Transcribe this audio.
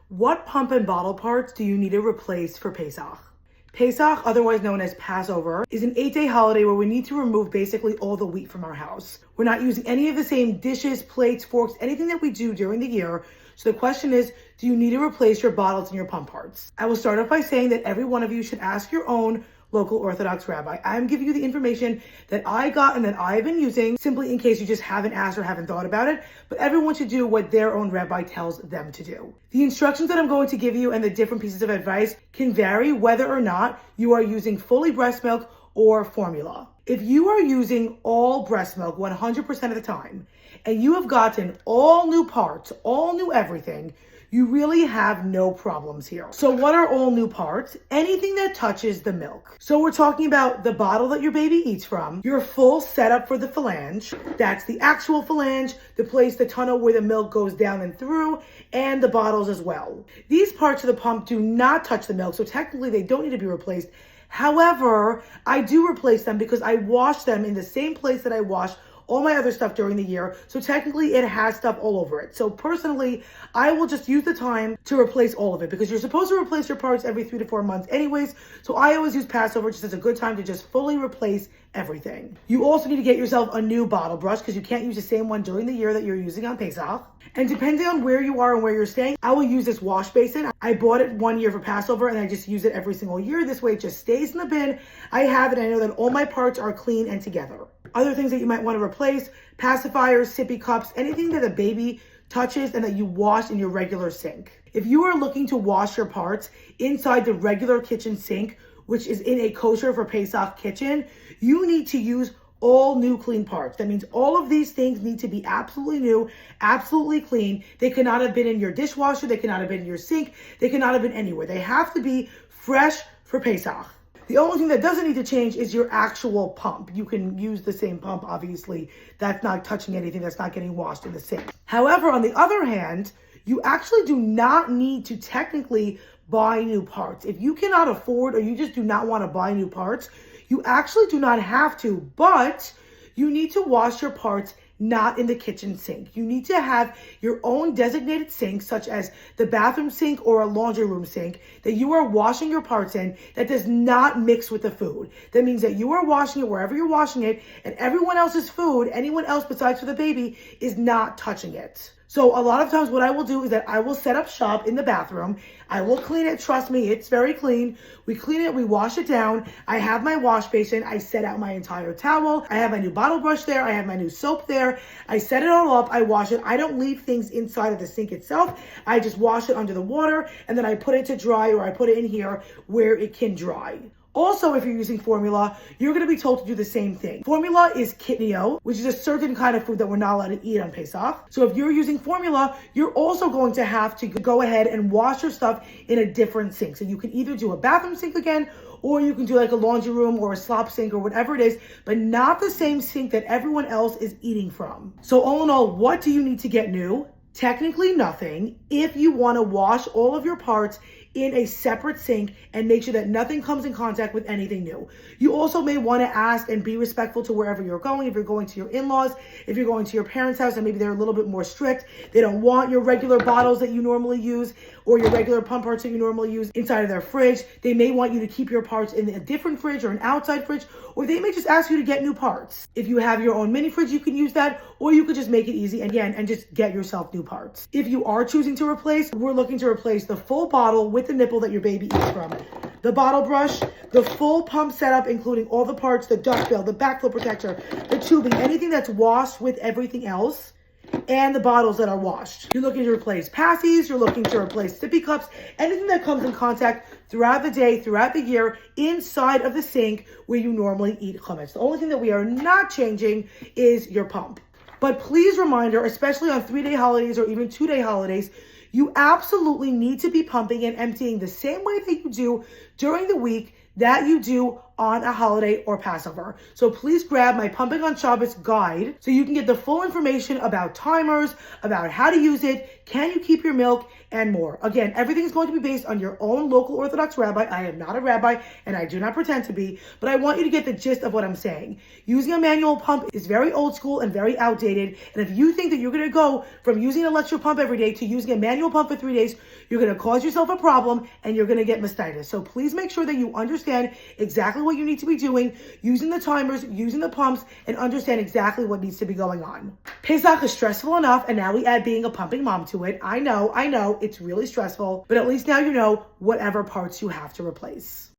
What pump and bottle parts do you need to replace for Pesach? Pesach, otherwise known as Passover, is an 8-day holiday where we need to remove basically all the wheat from our house. We're not using any of the same dishes, plates, forks, anything that we do during the year. So the question is, do you need to replace your bottles and your pump parts? I will start off by saying that every one of you should ask your own local Orthodox rabbi. I'm giving you the information that I got and that I've been using simply in case you just haven't asked or haven't thought about it, but everyone should do what their own rabbi tells them to do. The instructions that I'm going to give you and the different pieces of advice can vary whether or not you are using fully breast milk or formula. If you are using all breast milk 100% of the time and you have gotten all new parts, all new everything, you really have no problems here. So what are all new parts? Anything that touches the milk. So we're talking about the bottle that your baby eats from, your full setup for the phalange, that's the actual phalange, the place, the tunnel where the milk goes down and through, and the bottles as well. These parts of the pump do not touch the milk, so technically they don't need to be replaced. However, I do replace them because I wash them in the same place that I wash all my other stuff during the year. So technically it has stuff all over it. So personally, I will just use the time to replace all of it because you're supposed to replace your parts every 3 to 4 months anyways. So I always use Passover just as a good time to just fully replace everything. You also need to get yourself a new bottle brush because you can't use the same one during the year that you're using on Pesach. And depending on where you are and where you're staying, I will use this wash basin. I bought it 1 year for Passover and I just use it every single year. This way it just stays in the bin. I have it. I know that all my parts are clean and together. Other things that you might want to replace, pacifiers, sippy cups, anything that a baby touches and that you wash in your regular sink. If you are looking to wash your parts inside the regular kitchen sink, which is in a kosher for Pesach kitchen, you need to use all new clean parts. That means all of these things need to be absolutely new, absolutely clean. They cannot have been in your dishwasher. They cannot have been in your sink. They cannot have been anywhere. They have to be fresh for Pesach. The only thing that doesn't need to change is your actual pump. You can use the same pump, obviously. That's not touching anything. That's not getting washed in the sink. However, on the other hand, you actually do not need to technically buy new parts. If you cannot afford or you just do not want to buy new parts, you actually do not have to, but you need to wash your parts not in the kitchen sink. You need to have your own designated sink, such as the bathroom sink or a laundry room sink, that you are washing your parts in that does not mix with the food. That means that you are washing it wherever you're washing it, and everyone else's food, anyone else besides for the baby, is not touching it. So a lot of times what I will do is that I will set up shop in the bathroom. I will clean it. Trust me, it's very clean. We clean it. We wash it down. I have my wash basin. I set out my entire towel. I have my new bottle brush there. I have my new soap there. I set it all up. I wash it. I don't leave things inside of the sink itself. I just wash it under the water and then I put it to dry, or I put it in here where it can dry. Also, if you're using formula, you're going to be told to do the same thing. Formula is kitnio, which is a certain kind of food that we're not allowed to eat on Pesach. So if you're using formula, you're also going to have to go ahead and wash your stuff in a different sink. So you can either do a bathroom sink again, or you can do like a laundry room or a slop sink or whatever it is, but not the same sink that everyone else is eating from. So all in all, what do you need to get new? Technically nothing. If you want to wash all of your parts in a separate sink and make sure that nothing comes in contact with anything new. You also may want to ask and be respectful to wherever you're going. If you're going to your in-laws, if you're going to your parents' house and maybe they're a little bit more strict, they don't want your regular bottles that you normally use or your regular pump parts that you normally use inside of their fridge. They may want you to keep your parts in a different fridge or an outside fridge, or they may just ask you to get new parts. If you have your own mini fridge, you can use that, or you could just make it easy again and just get yourself new parts. If you are choosing to replace, we're looking to replace the full bottle with the nipple that your baby eats from, the bottle brush, the full pump setup, including all the parts, the duck bill, the backflow protector, the tubing, anything that's washed with everything else, and the bottles that are washed. You're looking to replace passies, you're looking to replace sippy cups, anything that comes in contact throughout the day, throughout the year, inside of the sink where you normally eat chametz. The only thing that we are not changing is your pump. But please reminder, especially on 3-day holidays or even 2-day holidays, you absolutely need to be pumping and emptying the same way that you do during the week that you do on a holiday or Passover. So please grab my Pumping on Shabbos guide so you can get the full information about timers, about how to use it, can you keep your milk, and more. Again, everything is going to be based on your own local Orthodox rabbi. I am not a rabbi and I do not pretend to be, but I want you to get the gist of what I'm saying. Using a manual pump is very old school and very outdated. And if you think that you're going to go from using an electric pump every day to using a manual pump for 3 days, you're going to cause yourself a problem and you're going to get mastitis. So please make sure that you understand exactly what you need to be doing, using the timers, using the pumps, and understand exactly what needs to be going on. Pesach is stressful enough, and now we add being a pumping mom to it. I know, it's really stressful, but at least now you know whatever parts you have to replace.